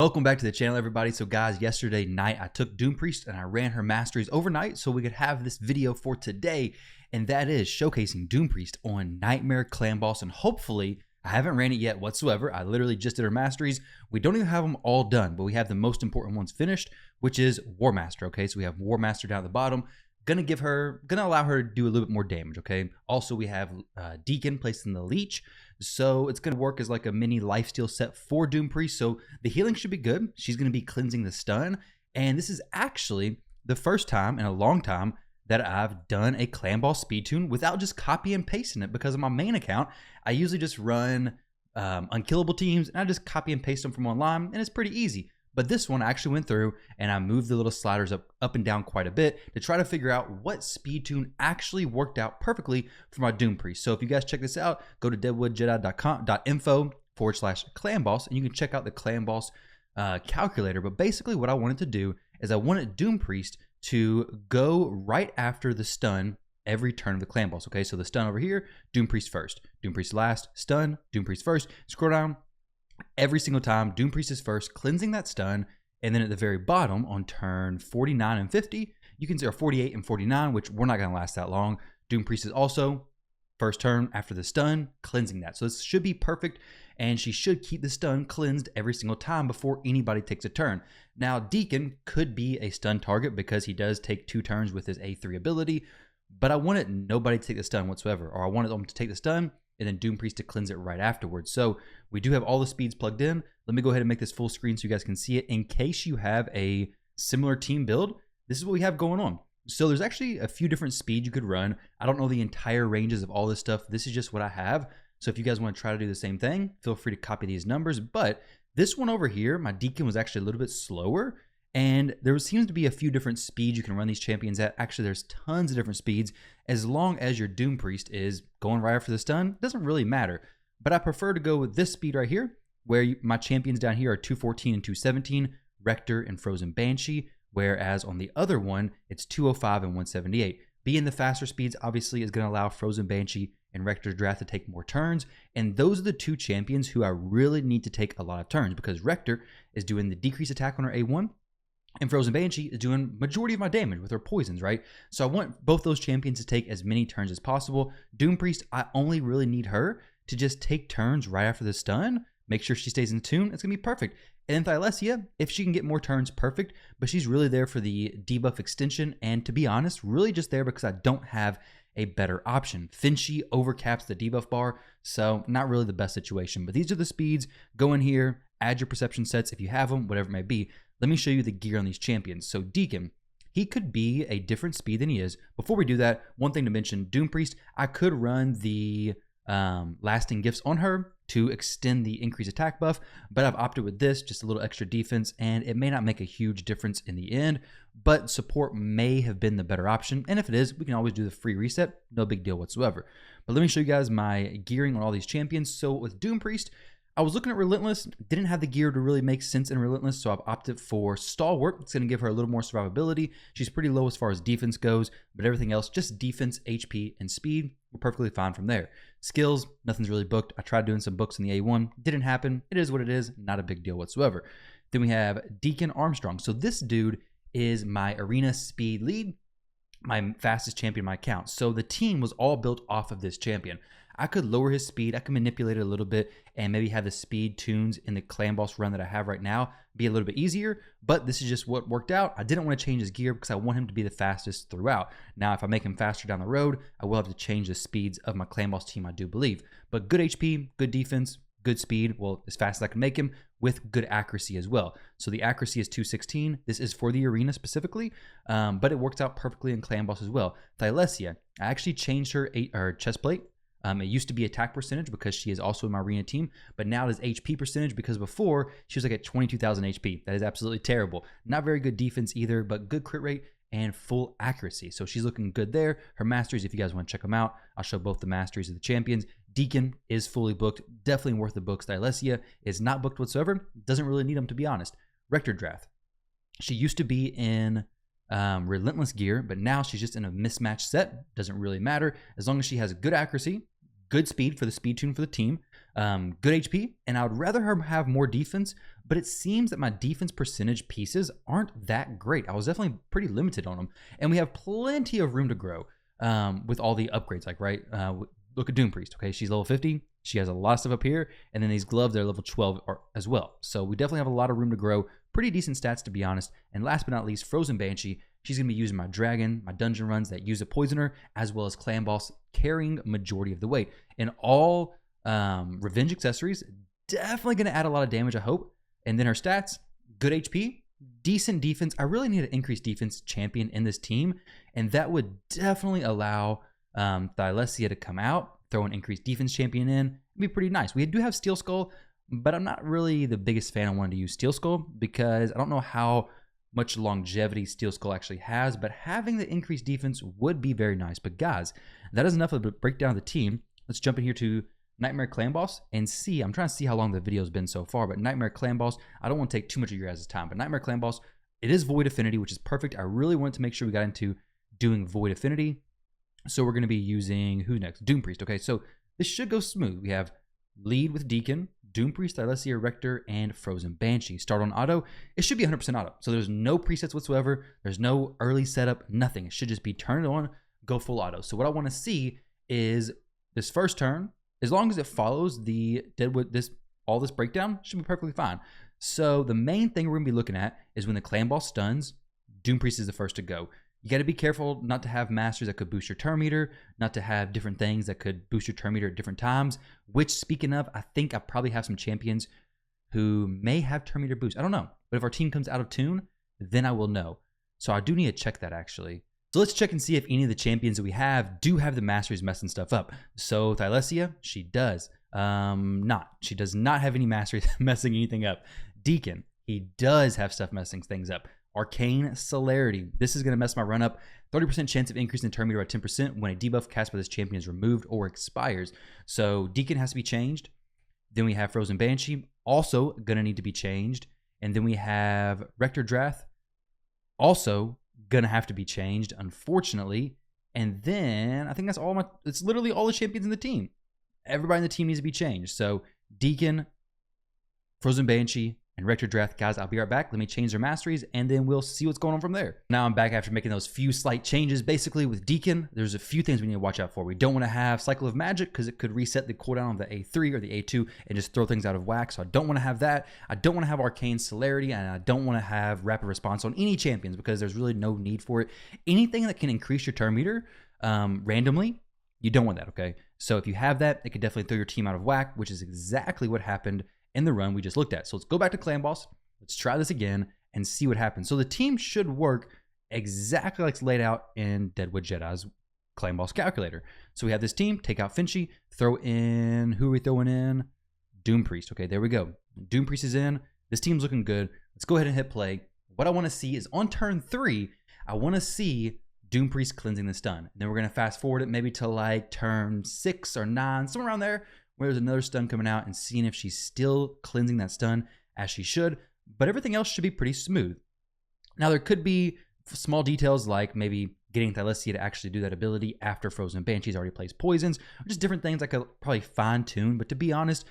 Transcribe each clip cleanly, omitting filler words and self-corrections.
Welcome back to the channel, everybody. So guys, yesterday night I took Doom Priest and I ran her Masteries overnight so we could have this video for today, and that is showcasing Doom Priest on Nightmare Clan Boss. And hopefully, I haven't ran it yet whatsoever. I literally just did her Masteries. We don't even have them all done, but we have the most important ones finished, which is War Master. Okay, so we have War Master down at the bottom. Gonna allow her to do a little bit more damage. Okay, also we have Deacon placed in the Leech, so it's gonna work as like a mini lifesteal set for Doom Priest. So the healing should be good. She's gonna be cleansing the stun, and this is actually the first time in a long time that I've done a clan boss speed tune without just copy and pasting it, because on my main account I usually just run unkillable teams and I just copy and paste them from online, and it's pretty easy. But this one I actually went through and I moved the little sliders up and down quite a bit to try to figure out what speed tune actually worked out perfectly for my Doom Priest. So if you guys check this out, go to deadwoodjedi.info/clan boss and you can check out the clan boss calculator. But basically what I wanted to do is I wanted Doom Priest to go right after the stun every turn of the clan boss. Okay, so the stun over here, Doom Priest first, Doom Priest last, stun, Doom Priest first, scroll down. Every single time, Doom Priest is first, cleansing that stun, and then at the very bottom on turn 49 and 50, you can see, or 48 and 49, which we're not going to last that long. Doom Priest is also first turn after the stun, cleansing that. So this should be perfect, and she should keep the stun cleansed every single time before anybody takes a turn. Now, Deacon could be a stun target because he does take 2 turns with his A3 ability, but I wanted nobody to take the stun whatsoever, or I wanted them to take the stun and then Doom Priest to cleanse it right afterwards. So we do have all the speeds plugged in. Let me go ahead and make this full screen so you guys can see it. In case you have a similar team build, this is what we have going on. So there's actually a few different speeds you could run. I don't know the entire ranges of all this stuff. This is just what I have. So if you guys want to try to do the same thing, feel free to copy these numbers. But this one over here, my Deacon was actually a little bit slower, and there seems to be a few different speeds you can run these champions at. Actually, there's tons of different speeds. As long as your Doom Priest is going right after the stun, it doesn't really matter. But I prefer to go with this speed right here, where my champions down here are 214 and 217, Rector and Frozen Banshee, whereas on the other one, it's 205 and 178. Being the faster speeds, obviously, is going to allow Frozen Banshee and Rector's Draft to take more turns, and those are the 2 champions who I really need to take a lot of turns, because Rector is doing the decreased attack on her A1, and Frozen Banshee is doing majority of my damage with her poisons, right? So I want both those champions to take as many turns as possible. Doom Priest, I only really need her to just take turns right after the stun, make sure she stays in tune. It's going to be perfect. And then Thylesia, if she can get more turns, perfect. But she's really there for the debuff extension. And to be honest, really just there because I don't have a better option. Finchy overcaps the debuff bar, so not really the best situation. But these are the speeds. Go in here, add your perception sets if you have them, whatever it may be. Let me show you the gear on these champions. So Deacon, he could be a different speed than he is. Before we do that, one thing to mention, Doom Priest, I could run the lasting gifts on her to extend the increased attack buff, but I've opted with this, just a little extra defense, and it may not make a huge difference in the end, but support may have been the better option. And if it is, we can always do the free reset, no big deal whatsoever. But let me show you guys my gearing on all these champions. So with Doom Priest, I was looking at Relentless, didn't have the gear to really make sense in Relentless, so I've opted for Stalwart. It's going to give her a little more survivability. She's pretty low as far as defense goes, but everything else, just defense, HP, and speed, we're perfectly fine from there. Skills, nothing's really booked. I tried doing some books in the A1, didn't happen. It is what it is, not a big deal whatsoever. Then we have Deacon Armstrong. So this dude is my arena speed lead, my fastest champion in my account. So the team was all built off of this champion. I could lower his speed, I could manipulate it a little bit, and maybe have the speed tunes in the clan boss run that I have right now be a little bit easier, but this is just what worked out. I didn't want to change his gear because I want him to be the fastest throughout. Now, if I make him faster down the road, I will have to change the speeds of my clan boss team, I do believe. But good HP, good defense, good speed, well, as fast as I can make him, with good accuracy as well. So the accuracy is 216. This is for the arena specifically, but it works out perfectly in clan boss as well. Thylesia, I actually changed her chest plate. It used to be attack percentage because she is also in my arena team, but now it is HP percentage because before she was like at 22,000 HP. That is absolutely terrible. Not very good defense either, but good crit rate and full accuracy. So she's looking good there. Her Masteries, if you guys want to check them out, I'll show both the Masteries of the champions. Deacon is fully booked, definitely worth the books. Thylesia is not booked whatsoever. Doesn't really need them, to be honest. Rector Draft. She used to be in Relentless gear, but now she's just in a mismatched set. Doesn't really matter. As long as she has good accuracy, good speed for the speed tune for the team, good HP, and I would rather her have more defense, but it seems that my defense percentage pieces aren't that great. I was definitely pretty limited on them, and we have plenty of room to grow with all the upgrades, like, right? Look at Doom Priest, okay? She's level 50. She has a lot of stuff up here, and then these gloves are level 12 as well. So we definitely have a lot of room to grow. Pretty decent stats, to be honest. And last but not least, Frozen Banshee. She's going to be using my dragon, my dungeon runs that use a poisoner, as well as clan boss, carrying majority of the weight. And all revenge accessories, definitely going to add a lot of damage, I hope. And then her stats, good HP, decent defense. I really need an increased defense champion in this team, and that would definitely allow Thylesia to come out, throw an increased defense champion in. It'd be pretty nice. We do have Steel Skull, but I'm not really the biggest fan of wanting to use Steel Skull because I don't know how much longevity Steel Skull actually has, but having the increased defense would be very nice. But guys, that is enough of the breakdown of the team. Let's jump in here to Nightmare Clan Boss and see. I'm trying to see how long the video's been so far, but Nightmare Clan Boss, I don't want to take too much of your guys' time, but Nightmare Clan Boss, it is Void Affinity, which is perfect. I really wanted to make sure we got into doing Void Affinity. So we're going to be using, who next? Doom Priest. Okay, so this should go smooth. We have lead with Deacon, Doom Priest, Thylesia, Rector, and Frozen Banshee. Start on auto. It should be 100% auto. So there's no presets whatsoever. There's no early setup, nothing. It should just be turn it on, go full auto. So what I want to see is this first turn, as long as it follows the Deadwood, all this breakdown, should be perfectly fine. So the main thing we're going to be looking at is when the clan boss stuns, Doom Priest is the first to go. You got to be careful not to have masters that could boost your turn meter, not to have different things that could boost your turn meter at different times, which, speaking of, I think I probably have some champions who may have turn meter boost. I don't know. But if our team comes out of tune, then I will know. So I do need to check that, actually. So let's check and see if any of the champions that we have do have the masteries messing stuff up. So Thylesia, she does. She does not have any masteries messing anything up. Deacon, he does have stuff messing things up. Arcane Celerity. This is going to mess my run up. 30% chance of increase in turn meter by 10% when a debuff cast by this champion is removed or expires. So Deacon has to be changed. Then we have Frozen Banshee, also going to need to be changed. And then we have Rector Drath, also going to have to be changed, unfortunately. And then I think that's all it's literally all the champions in the team. Everybody in the team needs to be changed. So Deacon, Frozen Banshee, and Rector Drath. Guys, I'll be right back. Let me change their masteries, and then we'll see what's going on from there. Now I'm back after making those few slight changes. Basically, with Deacon, there's a few things we need to watch out for. We don't want to have Cycle of Magic because it could reset the cooldown of the A3 or the A2 and just throw things out of whack. So I don't want to have that. I don't want to have Arcane Celerity, and I don't want to have Rapid Response on any champions because there's really no need for it. Anything that can increase your turn meter randomly, you don't want that, okay? So if you have that, it could definitely throw your team out of whack, which is exactly what happened in the run we just looked at. So let's go back to Clan Boss. Let's try this again and see what happens. So the team should work exactly like it's laid out in Deadwood Jedi's Clan Boss calculator. So we have this team, take out Finchy, throw in, who are we throwing in? Doom Priest. Okay, there we go. Doom Priest is in. This team's looking good. Let's go ahead and hit play. What I want to see is on turn 3, I want to see Doom Priest cleansing the stun. And then we're going to fast forward it maybe to like turn 6 or 9, somewhere around there, where there's another stun coming out and seeing if she's still cleansing that stun as she should. But everything else should be pretty smooth. Now, there could be small details like maybe getting Thylesia to actually do that ability after Frozen Banshee's already placed poisons, or just different things I could probably fine-tune. But to be honest,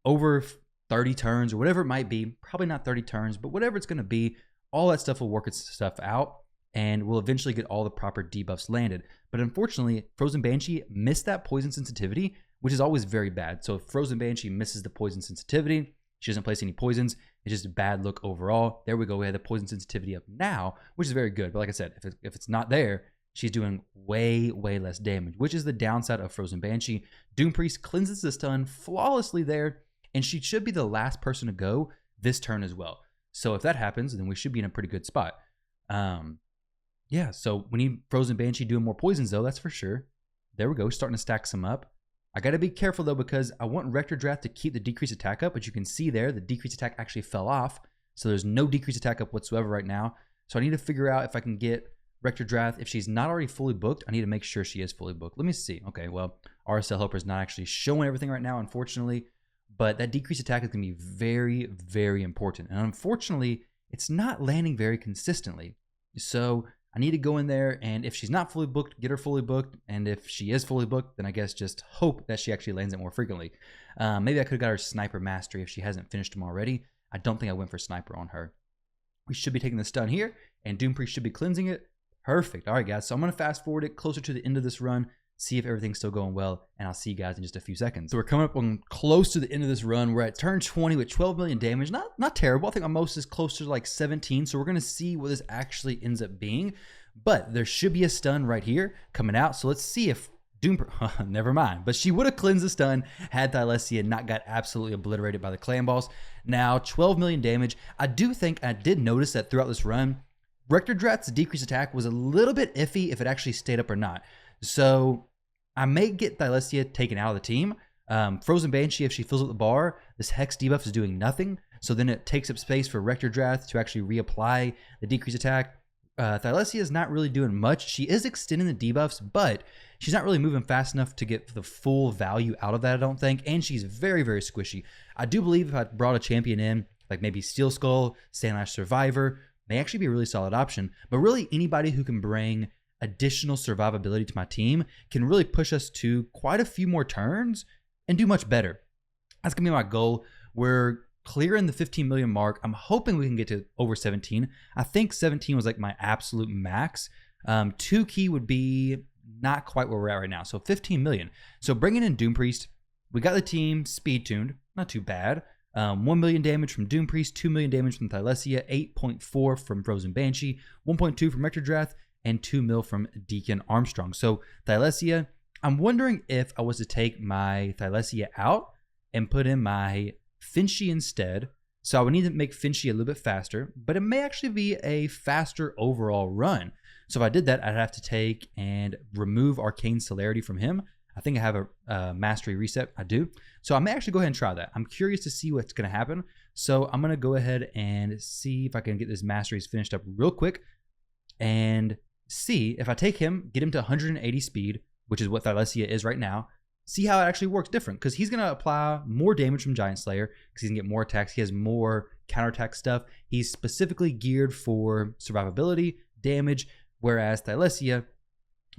over 30 turns or whatever it might be, probably not 30 turns, but whatever it's going to be, all that stuff will work its stuff out, and we'll eventually get all the proper debuffs landed. But unfortunately, Frozen Banshee missed that poison sensitivity, which is always very bad. So if Frozen Banshee misses the poison sensitivity, she doesn't place any poisons, it's just a bad look overall. There we go. We have the poison sensitivity up now, which is very good. But like I said, if it's not there, she's doing way, way less damage, which is the downside of Frozen Banshee. Doom Priest cleanses the stun flawlessly there, and she should be the last person to go this turn as well. So if that happens, then we should be in a pretty good spot. Yeah, so we need Frozen Banshee doing more poisons, though, that's for sure. There we go, starting to stack some up. I got to be careful, though, because I want Rector Drath to keep the decreased attack up, but you can see there, the decreased attack actually fell off, so there's no decreased attack up whatsoever right now. So I need to figure out if I can get Rector Drath. If she's not already fully booked, I need to make sure she is fully booked. Let me see. Okay, well, RSL Helper is not actually showing everything right now, unfortunately, but that decreased attack is going to be very, very important. And unfortunately, it's not landing very consistently. So I need to go in there, and if she's not fully booked, get her fully booked. And if she is fully booked, then I guess just hope that she actually lands it more frequently. Maybe I could have got her Sniper Mastery if she hasn't finished them already. I don't think I went for Sniper on her. We should be taking the stun here, and Doom Priest should be cleansing it. Perfect. All right, guys. So I'm going to fast forward it closer to the end of this run, see if everything's still going well, and I'll see you guys in just a few seconds. So we're coming up on close to the end of this run. We're at turn 20 with 12 million damage. Not terrible. I think my most is closer to like 17. So we're going to see what this actually ends up being. But there should be a stun right here coming out. So let's see if never mind. But she would have cleansed the stun had Thylesia not got absolutely obliterated by the clan boss. Now, 12 million damage. I did notice that throughout this run, Rector Drath's decreased attack was a little bit iffy if it actually stayed up or not. So I may get Thylesia taken out of the team. Frozen Banshee, if she fills up the bar, this Hex debuff is doing nothing. So then it takes up space for Rector Drath to actually reapply the decreased attack. Thylesia is not really doing much. She is extending the debuffs, but she's not really moving fast enough to get the full value out of that, I don't think. And she's very, very squishy. I do believe if I brought a champion in, like maybe Steel Skull, Sandlash Survivor, may actually be a really solid option. But really, anybody who can bring additional survivability to my team can really push us to quite a few more turns and do much better. That's going to be my goal. We're clearing the 15 million mark. I'm hoping we can get to over 17. I think 17 was like my absolute max. 2 key would be not quite where we're at right now. So 15 million. So bringing in Doom Priest, we got the team speed tuned. Not too bad. 1 million damage from Doom Priest, 2 million damage from Thylesia, 8.4 from Frozen Banshee, 1.2 from Rector Drath, and 2 mil from Deacon Armstrong. So Thylesia, I'm wondering if I was to take my Thylesia out and put in my Finchy instead. So I would need to make Finchy a little bit faster, but it may actually be a faster overall run. So if I did that, I'd have to take and remove Arcane Celerity from him. I think I have a Mastery reset. I do. So I may actually go ahead and try that. I'm curious to see what's going to happen. So I'm going to go ahead and see if I can get this Masteries finished up real quick and see if I take him, get him to 180 speed, which is what Thylesia is right now, see how it actually works different, because he's going to apply more damage from Giant Slayer because he's going to get more attacks. He has more counterattack stuff. He's specifically geared for survivability, damage, whereas Thylesia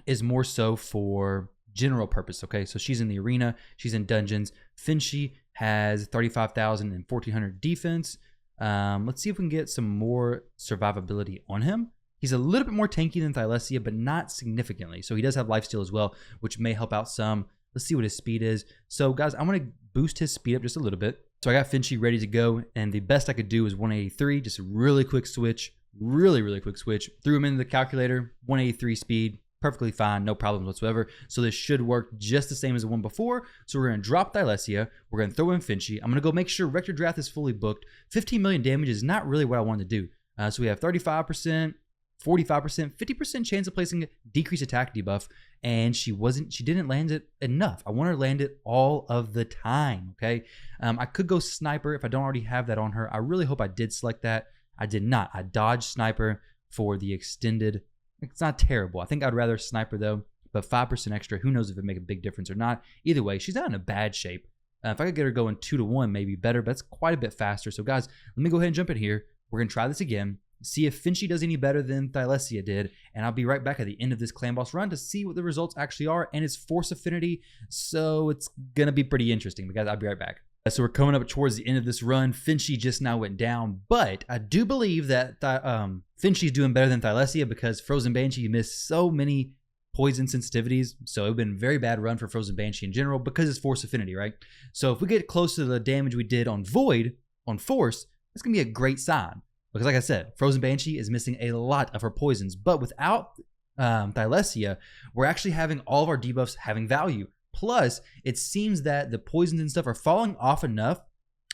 is more so for general purpose. Okay, so she's in the arena, she's in dungeons. Finchy has 35,000 and 1,400 defense. Let's see if we can get some more survivability on him. He's a little bit more tanky than Thylesia, but not significantly. So he does have lifesteal as well, which may help out some. Let's see what his speed is. So guys, I'm going to boost his speed up just a little bit. So I got Finchy ready to go, and the best I could do is 183, just a really quick switch, really quick switch. Threw him into the calculator, 183 speed, perfectly fine, no problems whatsoever. So this should work just the same as the one before. So we're going to drop Thylesia, we're going to throw in Finchy. I'm going to go make sure Rector Drath is fully booked. 15 million damage is not really what I wanted to do. So we have 35%, 45%, 50% chance of placing a decreased attack debuff, and she didn't land it enough. I want her to land it all of the time, okay? I could go Sniper if I don't already have that on her. I really hope I did select that. I did not. I dodged Sniper for the extended. It's not terrible. I think I'd rather Sniper though, but 5% extra, who knows if it make a big difference or not. Either way, she's not in a bad shape. If I could get her going 2-to-1, maybe better, but that's quite a bit faster. So guys, let me go ahead and jump in here. We're going to try this again. See if Finchy does any better than Thylesia did, and I'll be right back at the end of this clan boss run to see what the results actually are and its force affinity. So it's gonna be pretty interesting, because I'll be right back. So we're coming up towards the end of this run. Finchy just now went down, but I do believe that Finchy's doing better than Thylesia, because Frozen Banshee missed so many poison sensitivities. So it would have been a very bad run for Frozen Banshee in general because it's force affinity, right? So if we get close to the damage we did on Void, on Force, that's gonna be a great sign. Because like I said, Frozen Banshee is missing a lot of her poisons. But without Thylesia, we're actually having all of our debuffs having value. Plus, it seems that the poisons and stuff are falling off enough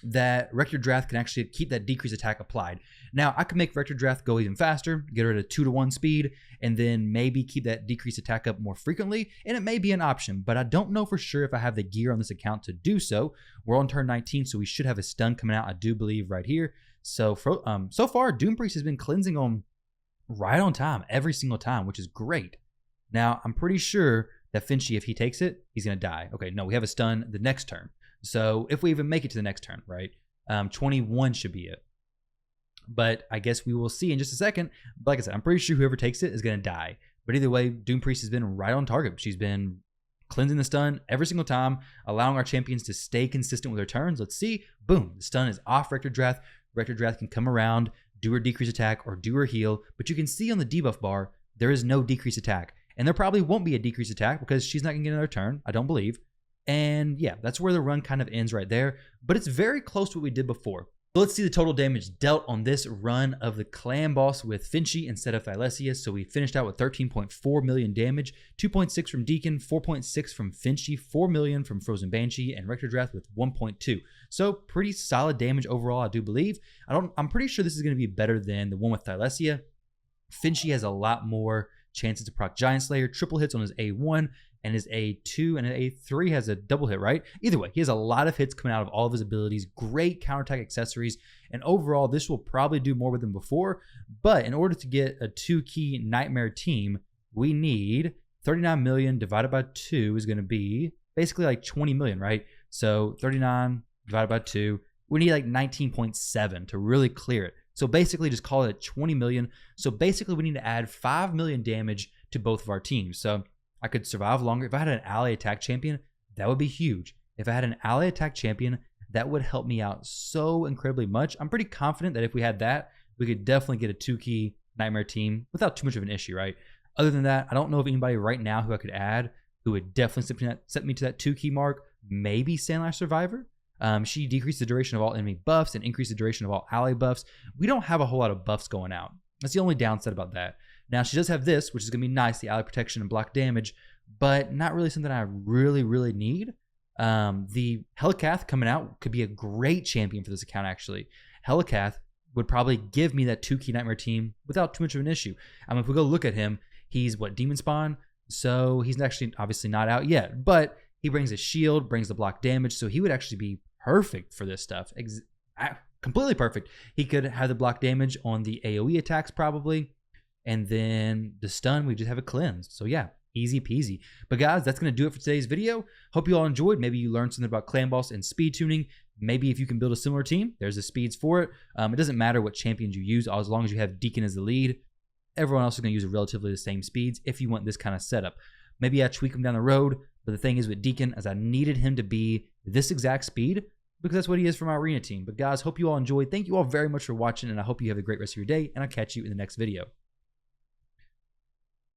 that Rector Drath can actually keep that decreased attack applied. Now, I could make Rector Drath go even faster, get her to 2-to-1 speed, and then maybe keep that decreased attack up more frequently, and it may be an option, but I don't know for sure if I have the gear on this account to do so. We're on turn 19, so we should have a stun coming out, I do believe, right here. So so far, Doom Priest has been cleansing on right on time every single time, which is great. Now, I'm pretty sure that Finchy, if he takes it, he's going to die. Okay, no, we have a stun the next turn. So if we even make it to the next turn, right? 21 should be it. But I guess we will see in just a second. But like I said, I'm pretty sure whoever takes it is going to die. But either way, Doom Priest has been right on target. She's been cleansing the stun every single time, allowing our champions to stay consistent with their turns. Let's see. Boom. The stun is off Rector Drath. Rector Drath can come around, do her decrease attack, or do her heal. But you can see on the debuff bar, there is no decrease attack. And there probably won't be a decrease attack because she's not going to get another turn, I don't believe. And yeah, that's where the run kind of ends right there. But it's very close to what we did before. So let's see the total damage dealt on this run of the clan boss with Finchie instead of Thylesia. So we finished out with 13.4 million damage, 2.6 from Deacon, 4.6 from Finchie, 4 million from Frozen Banshee, and Rector Drath with 1.2. So pretty solid damage overall, I do believe. I'm pretty sure this is going to be better than the one with Thylesia. Finchie has a lot more chances to proc Giant Slayer, triple hits on his A1, and his A2 and A3 has a double hit, right? Either way, he has a lot of hits coming out of all of his abilities, great counterattack accessories, and overall, this will probably do more with him before, but in order to get a 2-key Nightmare team, we need 39 million divided by 2 is going to be basically like 20 million, right? So 39 divided by 2, we need like 19.7 to really clear it. So basically just call it 20 million. So basically we need to add 5 million damage to both of our teams. So I could survive longer. If I had an ally attack champion, that would be huge. If I had an ally attack champion, that would help me out so incredibly much. I'm pretty confident that if we had that, we could definitely get a 2-key Nightmare team without too much of an issue, right? Other than that, I don't know of anybody right now who I could add who would definitely set me to that 2-key mark. Maybe Sandlash Survivor. She decreased the duration of all enemy buffs and increased the duration of all ally buffs. We don't have a whole lot of buffs going out. That's the only downside about that. Now, she does have this, which is going to be nice, the ally protection and block damage, but not really something I really, really need. The Helicath coming out could be a great champion for this account, actually. Helicath would probably give me that 2-key Nightmare team without too much of an issue. If we go look at him, he's, Demon Spawn? So he's actually obviously not out yet, but he brings a shield, brings the block damage, so he would actually be perfect for this stuff. Completely perfect. He could have the block damage on the AoE attacks probably, and then the stun, we just have it cleansed. So yeah, easy peasy. But guys, that's going to do it for today's video. Hope you all enjoyed. Maybe you learned something about clan boss and speed tuning. Maybe if you can build a similar team, there's the speeds for it. It doesn't matter what champions you use, as long as you have Deacon as the lead. Everyone else is going to use relatively the same speeds if you want this kind of setup. Maybe I tweak them down the road, but the thing is with Deacon, as I needed him to be this exact speed, because that's what he is for my arena team. But guys, hope you all enjoyed. Thank you all very much for watching, and I hope you have a great rest of your day, and I'll catch you in the next video.